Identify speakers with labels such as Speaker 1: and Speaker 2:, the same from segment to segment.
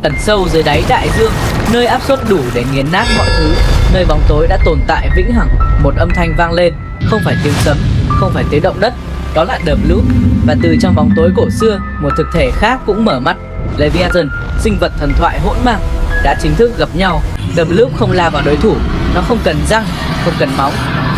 Speaker 1: Ẩn sâu dưới đáy đại dương, nơi áp suất đủ để nghiền nát mọi thứ, nơi bóng tối đã tồn tại vĩnh hằng, một âm thanh vang lên, không phải tiếng sấm, không phải tiếng động đất, đó là The Bloop. Và từ trong bóng tối cổ xưa, một thực thể khác cũng mở mắt. Leviathan, sinh vật thần thoại hỗn mang, đã chính thức gặp nhau. The Bloop không lao vào đối thủ, nó không cần răng, không cần móng.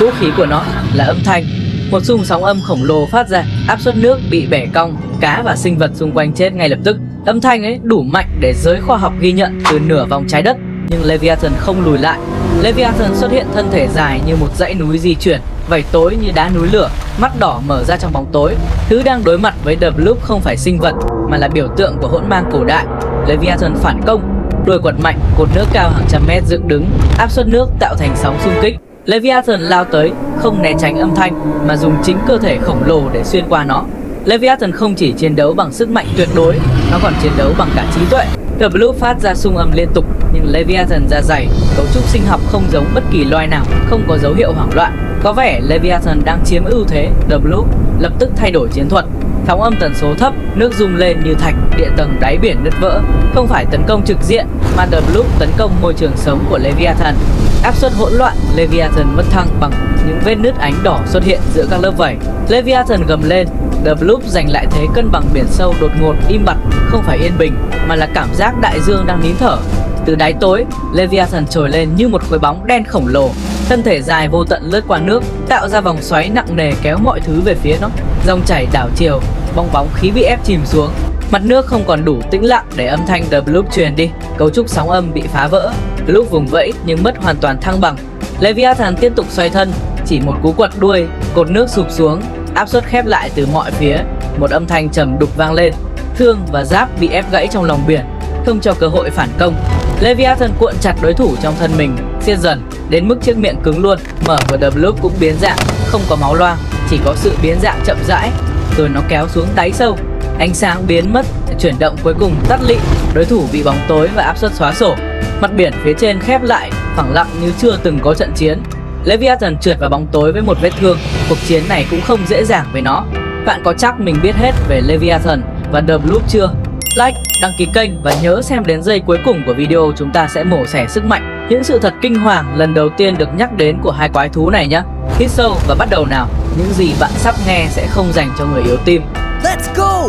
Speaker 1: Vũ khí của nó là âm thanh. Một xung sóng âm khổng lồ phát ra, áp suất nước bị bẻ cong, cá và sinh vật xung quanh chết ngay lập tức. Âm thanh ấy đủ mạnh để giới khoa học ghi nhận từ nửa vòng trái đất, nhưng Leviathan không lùi lại. Leviathan xuất hiện thân thể dài như một dãy núi di chuyển, vảy tối như đá núi lửa, mắt đỏ mở ra trong bóng tối. Thứ đang đối mặt với The Bloop không phải sinh vật, mà là biểu tượng của hỗn mang cổ đại. Leviathan phản công, đuôi quật mạnh, cột nước cao hàng trăm mét dựng đứng, áp suất nước tạo thành sóng xung kích. Leviathan lao tới, không né tránh âm thanh, mà dùng chính cơ thể khổng lồ để xuyên qua nó. Leviathan không chỉ chiến đấu bằng sức mạnh tuyệt đối, nó còn chiến đấu bằng cả trí tuệ. The Bloop phát ra xung âm liên tục, nhưng Leviathan da dày, cấu trúc sinh học không giống bất kỳ loài nào, không có dấu hiệu hoảng loạn. Có vẻ Leviathan đang chiếm ưu thế. The Bloop lập tức thay đổi chiến thuật. Sóng âm tần số thấp, nước rung lên như thạch, địa tầng đáy biển nứt vỡ. Không phải tấn công trực diện, mà The Bloop tấn công môi trường sống của Leviathan. Áp suất hỗn loạn, Leviathan mất thăng bằng, những vết nứt ánh đỏ xuất hiện giữa các lớp vảy. Leviathan gầm lên. The Bloop giành lại thế cân bằng biển sâu đột ngột im bặt, không phải yên bình, mà là cảm giác đại dương đang nín thở. Từ đáy tối, Leviathan trồi lên như một khối bóng đen khổng lồ. Thân thể dài vô tận lướt qua nước, tạo ra vòng xoáy nặng nề kéo mọi thứ về phía nó. Dòng chảy đảo chiều, bong bóng khí bị ép chìm xuống. Mặt nước không còn đủ tĩnh lặng để âm thanh The Bloop truyền đi. Cấu trúc sóng âm bị phá vỡ. Bloop vùng vẫy nhưng mất hoàn toàn thăng bằng. Leviathan tiếp tục xoay thân, chỉ một cú quật đuôi, cột nước sụp xuống, áp suất khép lại từ mọi phía. Một âm thanh trầm đục vang lên. Thương và giáp bị ép gãy trong lòng biển, không cho cơ hội phản công. Leviathan cuộn chặt đối thủ trong thân mình, siết dần đến mức chiếc miệng cứng luôn. Mở của The Bloop cũng biến dạng, không có máu loang, chỉ có sự biến dạng chậm rãi. Rồi nó kéo xuống đáy sâu. Ánh sáng biến mất, chuyển động cuối cùng tắt lịm. Đối thủ bị bóng tối và áp suất xóa sổ. Mặt biển phía trên khép lại, phẳng lặng như chưa từng có trận chiến. Leviathan trượt vào bóng tối với một vết thương. Cuộc chiến này cũng không dễ dàng với nó. Bạn có chắc mình biết hết về Leviathan và The Bloop chưa? Like, đăng ký kênh và nhớ xem đến giây cuối cùng của video chúng ta sẽ mổ xẻ sức mạnh, những sự thật kinh hoàng lần đầu tiên được nhắc đến của hai quái thú này nhé. Hít sâu và bắt đầu nào. Những gì bạn sắp nghe sẽ không dành cho người yếu tim.
Speaker 2: Let's go!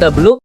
Speaker 1: The Bloop.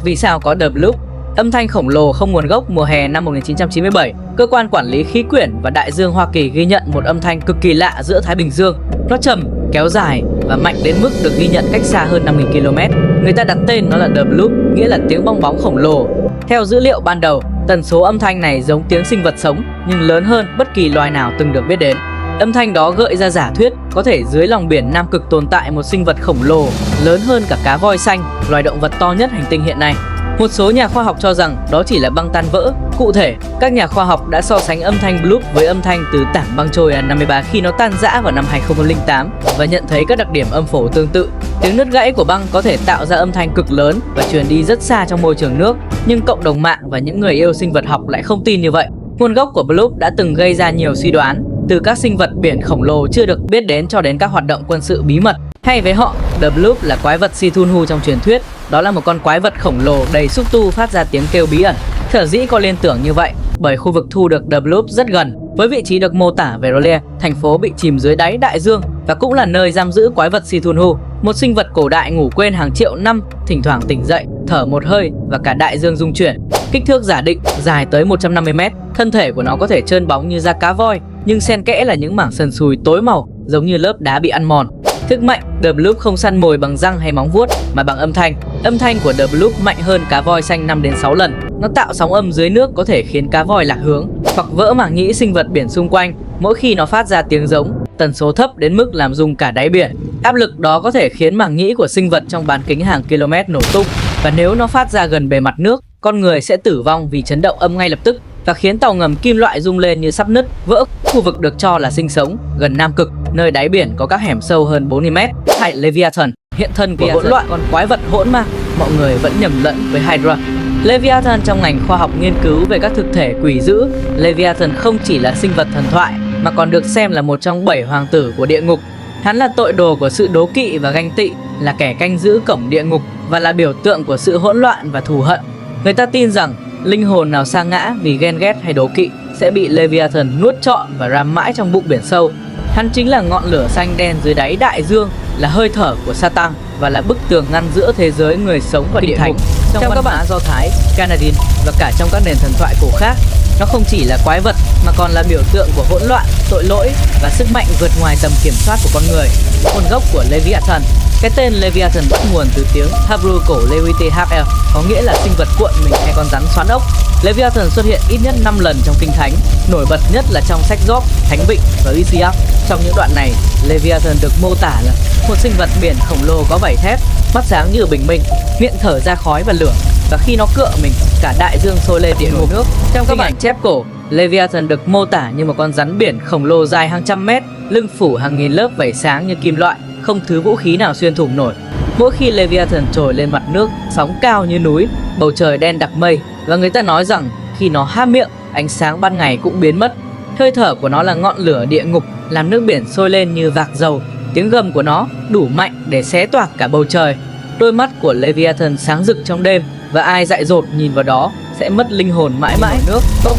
Speaker 1: Vì sao có The Bloop? Âm thanh khổng lồ không nguồn gốc. Mùa hè năm 1997, cơ quan quản lý khí quyển và đại dương Hoa Kỳ ghi nhận một âm thanh cực kỳ lạ giữa Thái Bình Dương. Nó trầm, kéo dài và mạnh đến mức được ghi nhận cách xa hơn 5.000 km. Người ta đặt tên nó là The Bloop, nghĩa là tiếng bong bóng khổng lồ. Theo dữ liệu ban đầu, tần số âm thanh này giống tiếng sinh vật sống nhưng lớn hơn bất kỳ loài nào từng được biết đến. Âm thanh đó gợi ra giả thuyết có thể dưới lòng biển Nam Cực tồn tại một sinh vật khổng lồ lớn hơn cả cá voi xanh, loài động vật to nhất hành tinh hiện nay. Một số nhà khoa học cho rằng đó chỉ là băng tan vỡ. Cụ thể, các nhà khoa học đã so sánh âm thanh Bloop với âm thanh từ tảng băng Troy 53 khi nó tan rã vào năm 2008 và nhận thấy các đặc điểm âm phổ tương tự. Tiếng nứt gãy của băng có thể tạo ra âm thanh cực lớn và truyền đi rất xa trong môi trường nước, nhưng cộng đồng mạng và những người yêu sinh vật học lại không tin như vậy. Nguồn gốc của Bloop đã từng gây ra nhiều suy đoán, từ các sinh vật biển khổng lồ chưa được biết đến cho đến các hoạt động quân sự bí mật. Hay với họ, The Bloop là quái vật Cthulhu trong truyền thuyết. Đó là một con quái vật khổng lồ đầy xúc tu phát ra tiếng kêu bí ẩn. Sở dĩ có liên tưởng như vậy bởi khu vực thu được The Bloop rất gần với vị trí được mô tả về R'lyeh, thành phố bị chìm dưới đáy đại dương và cũng là nơi giam giữ quái vật Cthulhu, một sinh vật cổ đại ngủ quên hàng triệu năm, thỉnh thoảng tỉnh dậy, thở một hơi và cả đại dương rung chuyển. Kích thước giả định, dài tới 150 m, thân thể của nó có thể trơn bóng như da cá voi, nhưng xen kẽ là những mảng sần sùi tối màu giống như lớp đá bị ăn mòn. Thức mạnh, The Bloop không săn mồi bằng răng hay móng vuốt mà bằng âm thanh. Âm thanh của The Bloop mạnh hơn cá voi xanh 5 đến 6 lần. Nó tạo sóng âm dưới nước có thể khiến cá voi lạc hướng hoặc vỡ màng nhĩ sinh vật biển xung quanh mỗi khi nó phát ra tiếng giống. Tần số thấp đến mức làm rung cả đáy biển. Áp lực đó có thể khiến màng nhĩ của sinh vật trong bán kính hàng km nổ tung, và nếu nó phát ra gần bề mặt nước, con người sẽ tử vong vì chấn động âm ngay lập tức và khiến tàu ngầm kim loại rung lên như sắp nứt, vỡ. Khu vực được cho là sinh sống gần Nam Cực, nơi đáy biển có các hẻm sâu hơn 40 m. Hay Leviathan, hiện thân của hỗn loạn, con quái vật hỗn mang, mọi người vẫn nhầm lẫn với Hydra. Leviathan trong ngành khoa học nghiên cứu về các thực thể quỷ dữ. Leviathan không chỉ là sinh vật thần thoại mà còn được xem là một trong 7 hoàng tử của địa ngục. Hắn là tội đồ của sự đố kỵ và ganh tị, là kẻ canh giữ cổng địa ngục và là biểu tượng của sự hỗn loạn và thù hận. Người ta tin rằng linh hồn nào sa ngã vì ghen ghét hay đố kỵ sẽ bị Leviathan nuốt trọn và giam mãi trong bụng biển sâu. Hắn chính là ngọn lửa xanh đen dưới đáy đại dương, là hơi thở của Satan và là bức tường ngăn giữa thế giới người sống và địa ngục. Trong các bản Do Thái, Canadian và cả trong các nền thần thoại cổ khác, nó không chỉ là quái vật mà còn là biểu tượng của hỗn loạn, tội lỗi và sức mạnh vượt ngoài tầm kiểm soát của con người. Nguồn gốc của Leviathan. Cái tên Leviathan bắt nguồn từ tiếng Hebrew cổ Levite-HL, có nghĩa là sinh vật cuộn mình hay con rắn xoắn ốc. Leviathan xuất hiện ít nhất 5 lần trong Kinh Thánh, nổi bật nhất là trong sách Job, Thánh Vịnh và Isiach. Trong những đoạn này, Leviathan được mô tả là một sinh vật biển khổng lồ có vảy thép, mắt sáng như bình minh, miệng thở ra khói và lửa, và khi nó cựa mình, cả đại dương sôi lên địa ngục nước. Trong các bản chép cổ, Leviathan được mô tả như một con rắn biển khổng lồ dài hàng trăm mét, lưng phủ hàng nghìn lớp vảy sáng như kim loại, không thứ vũ khí nào xuyên thủng nổi. Mỗi khi Leviathan trồi lên mặt nước, sóng cao như núi, bầu trời đen đặc mây, và người ta nói rằng khi nó há miệng, ánh sáng ban ngày cũng biến mất. Hơi thở của nó là ngọn lửa địa ngục, làm nước biển sôi lên như vạc dầu. Tiếng gầm của nó đủ mạnh để xé toạc cả bầu trời. Đôi mắt của Leviathan sáng rực trong đêm, và ai dại dột nhìn vào đó sẽ mất linh hồn mãi mãi.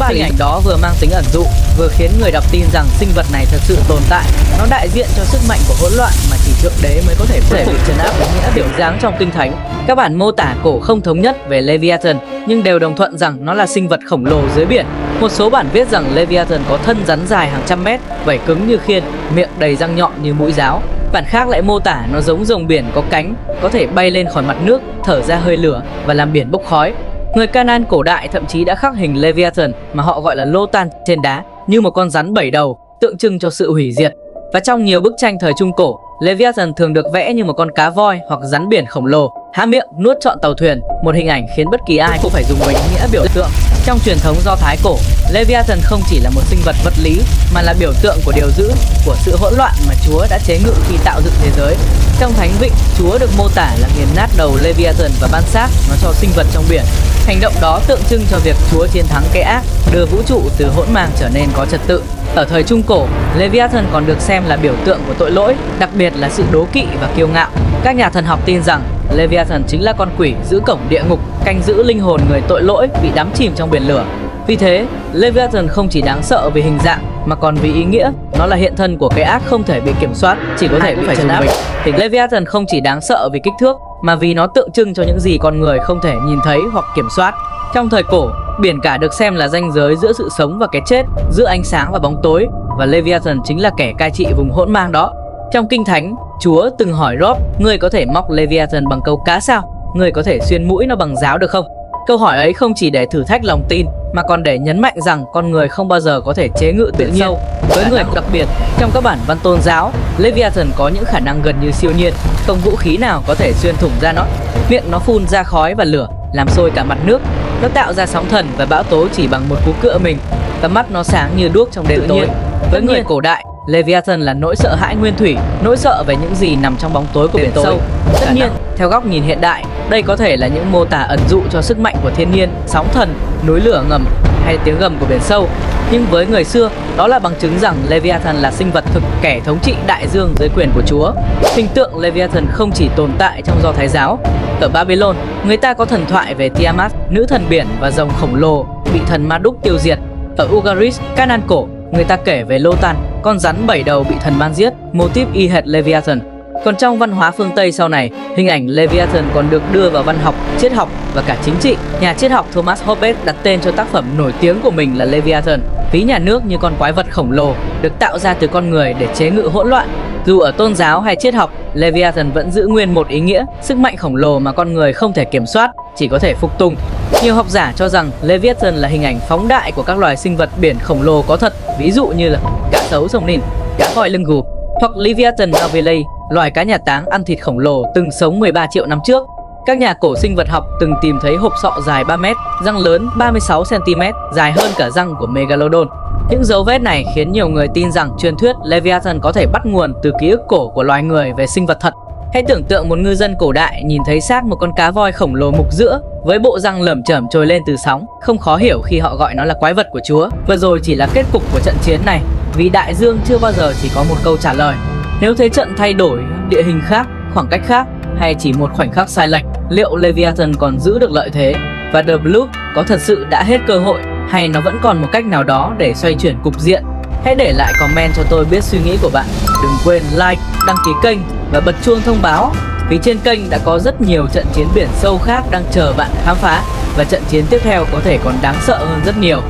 Speaker 1: Hình ảnh đó vừa mang tính ẩn dụ, vừa khiến người đọc tin rằng sinh vật này thật sự tồn tại. Nó đại diện cho sức mạnh của hỗn loạn mà chỉ thượng đế mới có thể bị trấn áp với nghĩa biểu dáng trong Kinh Thánh. Các bản mô tả cổ không thống nhất về Leviathan, nhưng đều đồng thuận rằng nó là sinh vật khổng lồ dưới biển. Một số bản viết rằng Leviathan có thân rắn dài hàng trăm mét, vảy cứng như khiên, miệng đầy răng nhọn như mũi giáo. Bản khác lại mô tả nó giống rồng biển có cánh, có thể bay lên khỏi mặt nước, thở ra hơi lửa và làm biển bốc khói. Người Canaan cổ đại thậm chí đã khắc hình Leviathan mà họ gọi là Lotan trên đá như một con rắn 7 đầu, tượng trưng cho sự hủy diệt. Và trong nhiều bức tranh thời Trung Cổ, Leviathan thường được vẽ như một con cá voi hoặc rắn biển khổng lồ, há miệng nuốt trọn tàu thuyền, một hình ảnh khiến bất kỳ ai cũng phải dùng mình nghĩa biểu tượng. Trong truyền thống Do Thái cổ, Leviathan không chỉ là một sinh vật vật lý mà là biểu tượng của điều dữ, của sự hỗn loạn mà Chúa đã chế ngự khi tạo dựng thế giới. Trong Thánh Vịnh, Chúa được mô tả là nghiền nát đầu Leviathan và ban xác nó cho sinh vật trong biển. Hành động đó tượng trưng cho việc Chúa chiến thắng kẻ ác, đưa vũ trụ từ hỗn mang trở nên có trật tự. Ở thời Trung Cổ, Leviathan còn được xem là biểu tượng của tội lỗi, đặc biệt là sự đố kỵ và kiêu ngạo. Các nhà thần học tin rằng Leviathan chính là con quỷ giữ cổng địa ngục, canh giữ linh hồn người tội lỗi bị đắm chìm trong biển lửa. Vì thế, Leviathan không chỉ đáng sợ vì hình dạng mà còn vì ý nghĩa. Nó là hiện thân của cái ác không thể bị kiểm soát, chỉ có thể bị trấn áp. Leviathan không chỉ đáng sợ vì kích thước mà vì nó tượng trưng cho những gì con người không thể nhìn thấy hoặc kiểm soát. Trong thời cổ, biển cả được xem là ranh giới giữa sự sống và cái chết, giữa ánh sáng và bóng tối, và Leviathan chính là kẻ cai trị vùng hỗn mang đó. Trong Kinh Thánh, Chúa từng hỏi Job: "Ngươi có thể móc Leviathan bằng câu cá sao? Ngươi có thể xuyên mũi nó bằng giáo được không?" Câu hỏi ấy không chỉ để thử thách lòng tin mà còn để nhấn mạnh rằng con người không bao giờ có thể chế ngự tự nhiên. Với người đặc biệt, trong các bản văn tôn giáo, Leviathan có những khả năng gần như siêu nhiên, không vũ khí nào có thể xuyên thủng ra nó. Miệng nó phun ra khói và lửa, làm sôi cả mặt nước. Nó tạo ra sóng thần và bão tố chỉ bằng một cú cựa mình, và mắt nó sáng như đuốc trong đêm tối. Với người cổ đại, Leviathan là nỗi sợ hãi nguyên thủy, nỗi sợ về những gì nằm trong bóng tối của biển sâu. Tất nhiên, theo góc nhìn hiện đại, đây có thể là những mô tả ẩn dụ cho sức mạnh của thiên nhiên, sóng thần, núi lửa ngầm hay tiếng gầm của biển sâu. Nhưng với người xưa, đó là bằng chứng rằng Leviathan là sinh vật thực, kẻ thống trị đại dương dưới quyền của Chúa. Hình tượng Leviathan không chỉ tồn tại trong Do Thái giáo. Ở Babylon, người ta có thần thoại về Tiamat, nữ thần biển và rồng khổng lồ bị thần Marduk tiêu diệt. Ở Ugarit, Canaan cổ, người ta kể về Lotan, con rắn 7 đầu bị thần ban giết, mô típ y hệt Leviathan. Còn trong văn hóa phương Tây sau này, hình ảnh Leviathan còn được đưa vào văn học, triết học và cả chính trị. Nhà triết học Thomas Hobbes đặt tên cho tác phẩm nổi tiếng của mình là Leviathan, ví nhà nước như con quái vật khổng lồ được tạo ra từ con người để chế ngự hỗn loạn. Dù ở tôn giáo hay triết học, Leviathan vẫn giữ nguyên một ý nghĩa, sức mạnh khổng lồ mà con người không thể kiểm soát, chỉ có thể phục tùng. Nhiều học giả cho rằng Leviathan là hình ảnh phóng đại của các loài sinh vật biển khổng lồ có thật, ví dụ như là cá sấu sông Nin, cá voi lưng gù, hoặc Leviathan novelei, loài cá nhà táng ăn thịt khổng lồ từng sống 13 triệu năm trước. Các nhà cổ sinh vật học từng tìm thấy hộp sọ dài 3 mét, răng lớn 36 cm, dài hơn cả răng của Megalodon. Những dấu vết này khiến nhiều người tin rằng truyền thuyết Leviathan có thể bắt nguồn từ ký ức cổ của loài người về sinh vật thật. Hãy tưởng tượng một ngư dân cổ đại nhìn thấy xác một con cá voi khổng lồ mục giữa với bộ răng lởm chởm trồi lên từ sóng. Không khó hiểu khi họ gọi nó là quái vật của Chúa. Vừa rồi chỉ là kết cục của trận chiến này, vì đại dương chưa bao giờ chỉ có một câu trả lời. Nếu thế trận thay đổi, địa hình khác, khoảng cách khác hay chỉ một khoảnh khắc sai lệch, liệu Leviathan còn giữ được lợi thế? Và The Blue có thật sự đã hết cơ hội hay nó vẫn còn một cách nào đó để xoay chuyển cục diện? Hãy để lại comment cho tôi biết suy nghĩ của bạn. Đừng quên like, đăng ký kênh và bật chuông thông báo. Vì trên kênh đã có rất nhiều trận chiến biển sâu khác đang chờ bạn khám phá. Và trận chiến tiếp theo có thể còn đáng sợ hơn rất nhiều.